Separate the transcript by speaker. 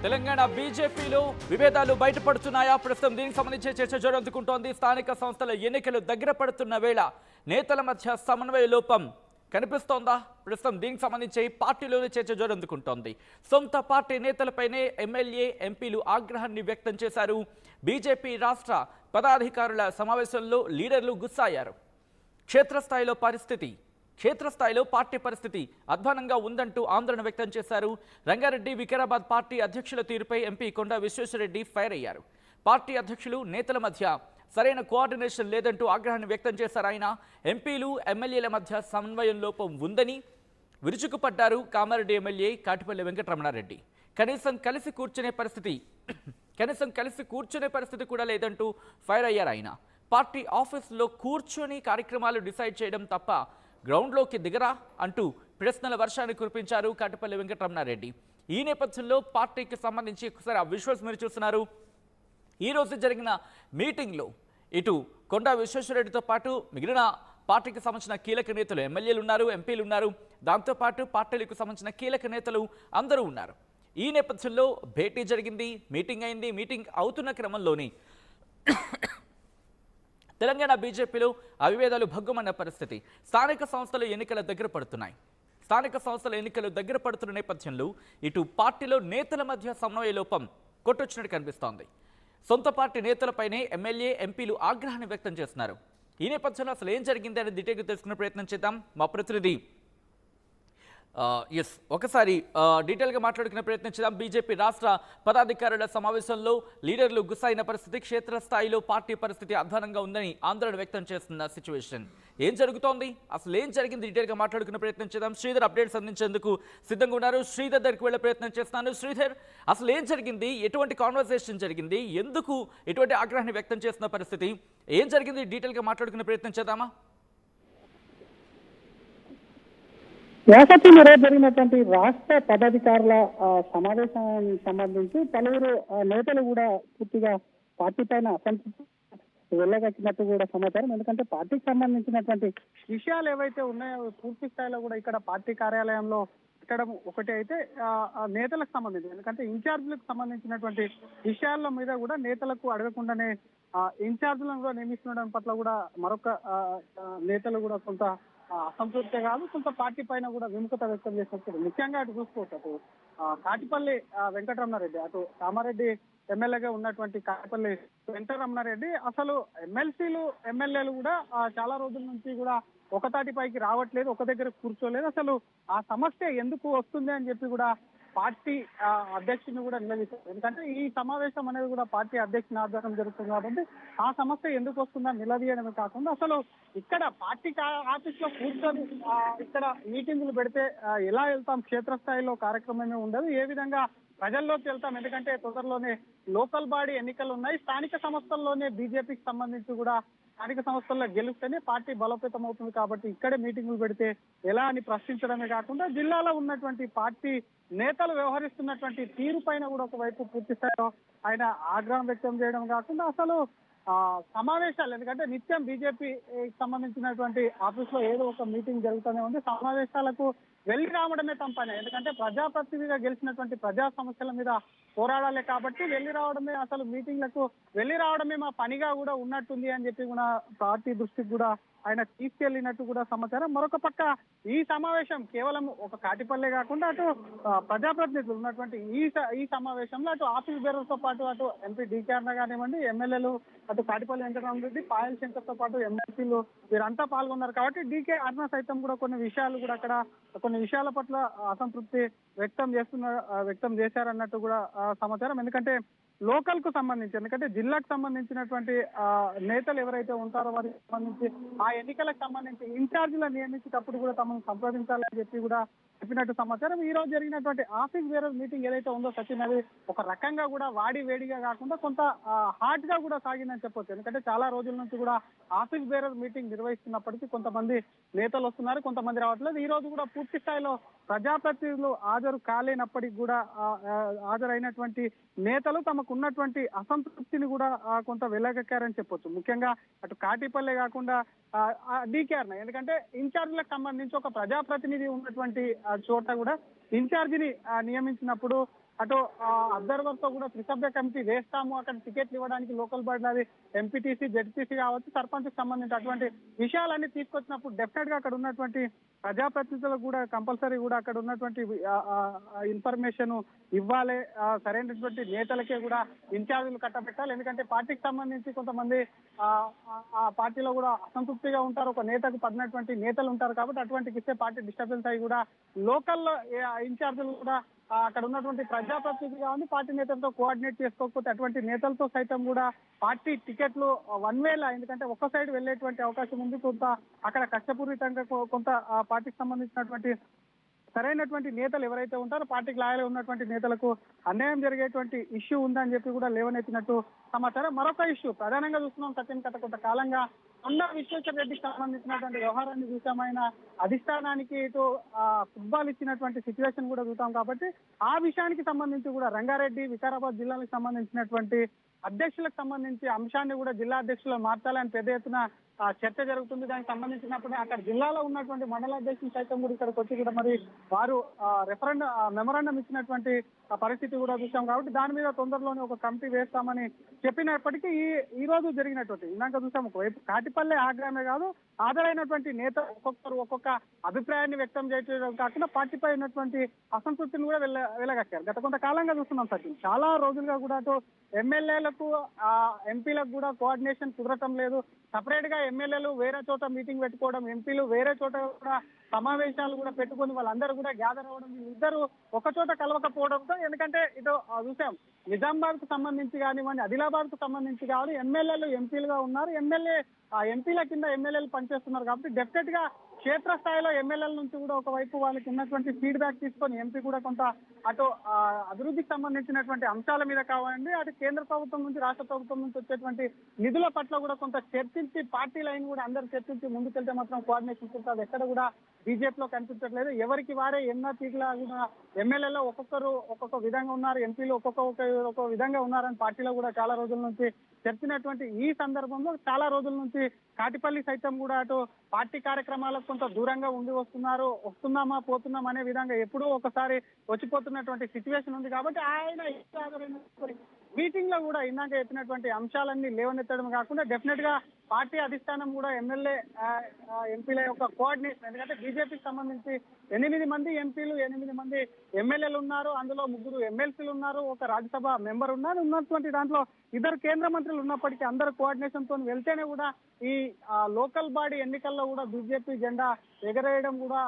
Speaker 1: తెలంగాణ బీజేపీలో విభేదాలు బయటపడుతున్నాయా? ప్రస్తుతం దీనికి సంబంధించి చర్చ జోరందుకుంటోంది. స్థానిక సంస్థల ఎన్నికలు దగ్గర పడుతున్న వేళ నేతల మధ్య సమన్వయ లోపం కనిపిస్తోందా? ప్రస్తుతం దీనికి సంబంధించి పార్టీలోనే చర్చ జోరందుకుంటోంది. సొంత పార్టీ నేతలపైనే ఎమ్మెల్యే, ఎంపీలు ఆగ్రహాన్ని వ్యక్తం చేశారు. బీజేపీ రాష్ట్ర పదాధికారుల సమావేశంలో లీడర్లు గుస్సాయారు. క్షేత్రస్థాయిలో పార్టీ పరిస్థితి అధ్వానంగా ఉందంటూ ఆందోళన వ్యక్తం చేశారు. రంగారెడ్డి, వికారాబాద్ పార్టీ అధ్యక్షుల తీరుపై ఎంపీ కొండా విశ్వేశ్వరరెడ్డి ఫైర్ అయ్యారు. పార్టీ అధ్యక్షులు, నేతల మధ్య సరైన కోఆర్డినేషన్ లేదంటూ ఆగ్రహాన్ని వ్యక్తం చేశారు. ఆయన ఎంపీలు, ఎమ్మెల్యేల మధ్య సమన్వయం లోపం ఉందని విరుచుకుపడ్డారు. కామారెడ్డి ఎమ్మెల్యే కాటిపల్లి వెంకటరమణారెడ్డి కనీసం కలిసి కూర్చునే పరిస్థితి కూడా లేదంటూ ఫైర్ అయ్యారు. ఆయన పార్టీ ఆఫీసులో కూర్చొని కార్యక్రమాలు డిసైడ్ చేయడం తప్ప గ్రౌండ్లోకి దిగరా అంటూ ప్రశ్నల వర్షాన్ని కురిపించారు కాటిపల్లి వెంకటరమణారెడ్డి. ఈ నేపథ్యంలో పార్టీకి సంబంధించి ఒకసారి ఆ విజువల్స్ మీరు చూస్తున్నారు. ఈ రోజు జరిగిన మీటింగ్లో ఇటు కొండా విశ్వేశ్వరరెడ్డితో పాటు మిగిలిన పార్టీకి సంబంధించిన కీలక నేతలు, ఎమ్మెల్యేలు ఉన్నారు, ఎంపీలు ఉన్నారు. దాంతోపాటు పార్టీలకు సంబంధించిన కీలక నేతలు అందరూ ఉన్నారు. ఈ నేపథ్యంలో భేటీ జరిగింది, మీటింగ్ అయింది. మీటింగ్ అవుతున్న క్రమంలోని తెలంగాణ బీజేపీలో అవిభేదాలు భగ్గుమన్న పరిస్థితి. స్థానిక సంస్థల ఎన్నికల దగ్గర పడుతున్న నేపథ్యంలో ఇటు పార్టీలో నేతల మధ్య సమన్వయ లోపం కొట్టొచ్చినట్టు కనిపిస్తోంది. సొంత పార్టీ నేతలపైనే ఎమ్మెల్యే, ఎంపీలు ఆగ్రహాన్ని వ్యక్తం చేస్తున్నారు. ఈ నేపథ్యంలో అసలు ఏం జరిగింది అని డీటెయిల్గా తెలుసుకునే ప్రయత్నం చేద్దాం. మా ప్రతినిధి ఒకసారి డీటెయిల్గా మాట్లాడుకునే ప్రయత్నం చేద్దాం. బీజేపీ రాష్ట్ర పదాధికారుల సమావేశంలో లీడర్లు గుస్సాయిన పరిస్థితి, క్షేత్రస్థాయిలో పార్టీ పరిస్థితి అధ్వానంగా ఉందని ఆందోళన వ్యక్తం చేస్తున్న సిచ్యువేషన్. ఏం జరుగుతోంది, అసలు ఏం జరిగింది, డీటెయిల్గా మాట్లాడుకునే ప్రయత్నం చేద్దాం. శ్రీధర్ అప్డేట్స్ అందించేందుకు సిద్ధంగా ఉన్నారు. శ్రీధర్ దగ్గరికి వెళ్ళే ప్రయత్నం చేస్తున్నాను. శ్రీధర్, అసలు ఏం జరిగింది, ఎటువంటి కాన్వర్సేషన్ జరిగింది, ఎందుకు ఎటువంటి ఆగ్రహాన్ని వ్యక్తం చేస్తున్న పరిస్థితి, ఏం జరిగింది, డీటెయిల్గా మాట్లాడుకునే ప్రయత్నం చేద్దామా?
Speaker 2: ఏకత్వం ఈరోజు జరిగినటువంటి రాష్ట్ర పదాధికారుల సమావేశానికి సంబంధించి పలువురు నేతలు కూడా పూర్తిగా పార్టీ పైన అసంతృప్తి వెళ్ళగచ్చినట్టు కూడా సమాచారం. ఎందుకంటే పార్టీకి సంబంధించినటువంటి విషయాలు ఏవైతే ఉన్నాయో పూర్తి స్థాయిలో కూడా ఇక్కడ పార్టీ కార్యాలయంలో పెట్టడం ఒకటి అయితే నేతలకు సంబంధించి, ఎందుకంటే ఇన్ఛార్జీలకు సంబంధించినటువంటి విషయాల మీద కూడా నేతలకు అడగకుండానే ఇన్ఛార్జీలను కూడా నియమిస్తుండడం పట్ల కూడా మరొక నేతలు కూడా కొంత అసంతృప్తి కాదు, కొంత పార్టీ పైన కూడా విముఖత వ్యక్తం చేసినట్టు. ముఖ్యంగా అటు చూసుకోవచ్చు, అటు కాటిపల్లి వెంకటరమణారెడ్డి, అటు కామారెడ్డి ఎమ్మెల్యేగా ఉన్నటువంటి కాటిపల్లి వెంకటరమణారెడ్డి అసలు ఎమ్మెల్సీలు, ఎమ్మెల్యేలు కూడా చాలా రోజుల నుంచి కూడా ఒక తాటిపైకి రావట్లేదు, ఒక దగ్గర కూర్చోలేదు. అసలు ఆ సమస్య ఎందుకు వస్తుంది అని చెప్పి కూడా పార్టీ అధ్యక్షుని కూడా నిలదీశారు. ఎందుకంటే ఈ సమావేశం అనేది కూడా పార్టీ అధ్యక్షుని ఆధ్వర్యం జరుగుతుంది కాబట్టి ఆ సమస్య ఎందుకు వస్తుందని నిలదీయడమే కాకుండా అసలు ఇక్కడ పార్టీ ఆఫీస్ లో కూర్చొని ఇక్కడ మీటింగులు పెడితే ఎలా వెళ్తాం, క్షేత్రస్థాయిలో కార్యక్రమమే ఉండదు, ఏ విధంగా ప్రజల్లోకి వెళ్తాం, ఎందుకంటే తొందరలోనే లోకల్ బాడీ ఎన్నికలు ఉన్నాయి. స్థానిక సంస్థల్లోనే బీజేపీకి సంబంధించి కూడా స్థానిక సంస్థల్లో గెలిస్తేనే పార్టీ బలోపేతం అవుతుంది కాబట్టి ఇక్కడే మీటింగులు పెడితే ఎలా అని ప్రశ్నించడమే కాకుండా జిల్లాలో ఉన్నటువంటి పార్టీ నేతలు వ్యవహరిస్తున్నటువంటి తీరు పైన కూడా ఒకవైపు పూర్తి స్థాయిలో ఆయన ఆగ్రహం వ్యక్తం చేయడం కాకుండా అసలు సమావేశాలు, ఎందుకంటే నిత్యం బీజేపీకి సంబంధించినటువంటి ఆఫీస్ లో ఏదో ఒక మీటింగ్ జరుగుతూనే ఉంది. సమావేశాలకు వెళ్లి రావడమే తమ పని, ఎందుకంటే ప్రజాప్రతినిధిగా గెలిచినటువంటి ప్రజా సమస్యల మీద పోరాడాలి కాబట్టి వెళ్లి రావడమే, అసలు మీటింగ్లకు వెళ్లి రావడమే మా పనిగా కూడా ఉన్నట్టుంది అని చెప్పి కూడా పార్టీ దృష్టికి కూడా ఆయన తీసుకెళ్లినట్టు కూడా సమాచారం. మరొక పక్క ఈ సమావేశం కేవలం ఒక కాటిపల్లె కాకుండా అటు ప్రజాప్రతినిధులు ఉన్నటువంటి ఈ సమావేశంలో అటు ఆఫీస్ బేరర్స్ తో పాటు అటు ఎంపీ డీకే అన్న కానివ్వండి, ఎమ్మెల్యేలు అటు కాటిపల్లి వెంకటరామరెడ్డి, పాయల్ శంకర్ తో పాటు ఎమ్మెల్సీలు వీరంతా పాల్గొన్నారు కాబట్టి డీకే అన్న సైతం కూడా కొన్ని విషయాల పట్ల అసంతృప్తి వ్యక్తం చేశారన్నట్టు కూడా సమాచారం. ఎందుకంటే లోకల్ కు సంబంధించి, ఎందుకంటే జిల్లాకు సంబంధించినటువంటి నేతలు ఎవరైతే ఉంటారో వారికి సంబంధించి ఆ ఎన్నికలకు సంబంధించి ఇన్ఛార్జీలను నియమించేటప్పుడు కూడా తమను సంప్రదించాలని చెప్పి కూడా చెప్పినట్టు సమాచారం. ఈ రోజు జరిగినటువంటి ఆఫీస్ బేరర్ మీటింగ్ ఏదైతే ఉందో సచిన్, అది ఒక రకంగా కూడా వాడి వేడిగా కాకుండా కొంత హాట్ గా కూడా సాగిందని చెప్పొచ్చు. ఎందుకంటే చాలా రోజుల నుంచి కూడా ఆఫీస్ బేరర్ మీటింగ్ నిర్వహిస్తున్నప్పటికీ కొంతమంది నేతలు వస్తున్నారు, కొంతమంది రావట్లేదు. ఈ రోజు కూడా పూర్తి స్థాయిలో ప్రజాప్రతినిధులు హాజరు కాలేనప్పటికీ కూడా హాజరైనటువంటి నేతలు తమకు ఉన్నటువంటి అసంతృప్తిని కూడా కొంత వెలగక్కారని చెప్పొచ్చు. ముఖ్యంగా అటు కాటిపల్లె కాకుండా డీకేఆర్, ఎందుకంటే ఇన్ఛార్జీలకు సంబంధించి ఒక ప్రజాప్రతినిధి ఉన్నటువంటి చోట కూడా ఇన్ఛార్జిని నియమించినప్పుడు అటు అబ్జర్వర్ తో కూడా త్రిసభ్య కమిటీ వేస్తాము, అక్కడ టికెట్లు ఇవ్వడానికి లోకల్ బాడీ అది ఎంపీటీసీ జెడ్పీసీ కావచ్చు, సర్పంచ్ కి సంబంధించి అటువంటి విషయాలన్నీ తీసుకొచ్చినప్పుడు డెఫినెట్ గా అక్కడ ఉన్నటువంటి ప్రజాప్రతినిధులకు కూడా కంపల్సరీ కూడా అక్కడ ఉన్నటువంటి ఇన్ఫర్మేషన్ ఇవ్వాలి. సరైనటువంటి నేతలకే కూడా ఇన్ఛార్జీలు కట్టబెట్టాలి. ఎందుకంటే పార్టీకి సంబంధించి కొంతమంది ఆ పార్టీలో కూడా అసంతృప్తిగా ఉంటారు. ఒక నేతకు పడినటువంటి నేతలు ఉంటారు కాబట్టి అటువంటికి ఇస్తే పార్టీ డిస్టర్బెన్స్ అయ్యి కూడా లోకల్ ఇన్ఛార్జీలు కూడా అక్కడ ఉన్నటువంటి ప్రజాప్రతినిధి కానీ పార్టీ నేతలతో కోఆర్డినేట్ చేసుకోకపోతే అటువంటి నేతలతో సైతం కూడా పార్టీ టికెట్లు వన్ వేలా, ఎందుకంటే ఒక్క సైడ్ వెళ్ళేటువంటి అవకాశం ఉంది. కొంత అక్కడ కష్టపూరితంగా కొంత పార్టీకి సంబంధించినటువంటి సరైనటువంటి నేతలు ఎవరైతే ఉంటారో పార్టీకి లాయలు ఉన్నటువంటి నేతలకు అన్యాయం జరిగేటువంటి ఇష్యూ ఉందని చెప్పి కూడా లేవనెత్తినట్టు సమాచారం. మరొక ఇష్యూ ప్రధానంగా చూస్తున్నాం సత్యం గత కొంతకాలంగా కొండా విశ్వేశ్వర రెడ్డికి సంబంధించినటువంటి వ్యవహారాన్ని చూసామైన అధిష్టానానికి ఇటు ఫుట్బాల్ ఇచ్చినటువంటి సిచ్యువేషన్ కూడా చూసాం. కాబట్టి ఆ విషయానికి సంబంధించి కూడా రంగారెడ్డి వికారాబాద్ జిల్లాలకు సంబంధించినటువంటి అధ్యక్షులకు సంబంధించి అంశాన్ని కూడా జిల్లా అధ్యక్షులు మార్చాలని పెద్ద ఎత్తున చర్చ జరుగుతుంది. దానికి సంబంధించినప్పుడు అక్కడ జిల్లాలో ఉన్నటువంటి మండల అధ్యక్షులు సైతం కూడా ఇక్కడికి వచ్చి కూడా మరి వారు మెమరాండం ఇచ్చినటువంటి పరిస్థితి కూడా చూసాం. కాబట్టి దాని మీద తొందరలోనే ఒక కమిటీ వేస్తామని చెప్పినప్పటికీ ఈ రోజు జరిగినటువంటి ఇందాక చూసాం, ఒకవైపు కాటిపల్లె ఆగ్రహమే కాదు హాజరైనటువంటి నేత ఒక్కొక్కరు ఒక్కొక్క అభిప్రాయాన్ని వ్యక్తం చేయడం కాకుండా పార్టీపై ఉన్నటువంటి అసంతృప్తిని కూడా వెలగక్కారు. గత కొంతకాలంగా చూస్తున్నాం సచిన్, చాలా రోజులుగా కూడా అటు ఎమ్మెల్యేలకు ఎంపీలకు కూడా కోఆర్డినేషన్ కుదరటం లేదు. సపరేట్ గా ఎమ్మెల్యేలు వేరే చోట మీటింగ్ పెట్టుకోవడం, ఎంపీలు వేరే చోట కూడా సమావేశాలు కూడా పెట్టుకొని వాళ్ళందరూ కూడా గ్యాదర్ అవ్వడం, ఇద్దరు ఒక చోట కలవకపోవడంతో, ఎందుకంటే ఇటు చూసాం నిజామాబాద్ కు సంబంధించి కానివ్వండి, ఆదిలాబాద్ కు సంబంధించి కావాలి ఎమ్మెల్యేలు ఎంపీలుగా ఉన్నారు, ఎంపీల కింద ఎమ్మెల్యేలు పనిచేస్తున్నారు. కాబట్టి డెఫినెట్ గా క్షేత్రస్థాయిలో ఎమ్మెల్యేల నుంచి కూడా ఒకవైపు వాళ్ళకి ఉన్నటువంటి ఫీడ్బ్యాక్ తీసుకొని ఎంపీ కూడా కొంత అటు అభివృద్ధికి సంబంధించినటువంటి అంశాల మీద కావాలండి, అటు కేంద్ర ప్రభుత్వం నుంచి రాష్ట్ర ప్రభుత్వం నుంచి వచ్చేటువంటి నిధుల పట్ల కూడా కొంత చర్చించి పార్టీ లైన్ కూడా అందరూ చర్చించి ముందుకెళ్తే మాత్రం కోఆర్డినేషన్ ఉంటుంది. ఎక్కడ కూడా బీజేపీలో కనిపించట్లేదు. ఎవరికి వారే ఎన్ఆర్టీగా కూడా ఎమ్మెల్యేలో ఒక్కొక్కరు ఒక్కొక్క విధంగా ఉన్నారు, ఎంపీలు ఒక్కొక్క విధంగా ఉన్నారని పార్టీలో కూడా చాలా రోజుల నుంచి చర్చినటువంటి ఈ సందర్భంలో చాలా రోజుల నుంచి కాటిపల్లి సైతం కూడా అటు పార్టీ కార్యక్రమాలకు కొంత దూరంగా వస్తున్నామా పోతున్నామా అనే విధంగా ఎప్పుడూ ఒకసారి వచ్చిపోతున్నటువంటి సిచ్యువేషన్ ఉంది. కాబట్టి ఆయన మీటింగ్ లో కూడా ఇందాక చెప్పినటువంటి అంశాలన్నీ లేవనెత్తడం కాకుండా డెఫినెట్ గా పార్టీ అధిష్టానం కూడా ఎంపీల యొక్క కోఆర్డినేషన్, ఎందుకంటే బీజేపీకి సంబంధించి 8 మంది ఎంపీలు 8 మంది ఎమ్మెల్యేలు ఉన్నారు, అందులో 3 ఎమ్మెల్సీలు ఉన్నారు, ఒక రాజ్యసభ మెంబర్ ఉన్నటువంటి దాంట్లో 2 కేంద్ర మంత్రులు ఉన్నప్పటికీ అందరు కోఆర్డినేషన్ తో వెళ్తేనే కూడా ఈ లోకల్ బాడీ ఎన్నికల్లో కూడా బీజేపీ జెండా ఎగరేయడం కూడా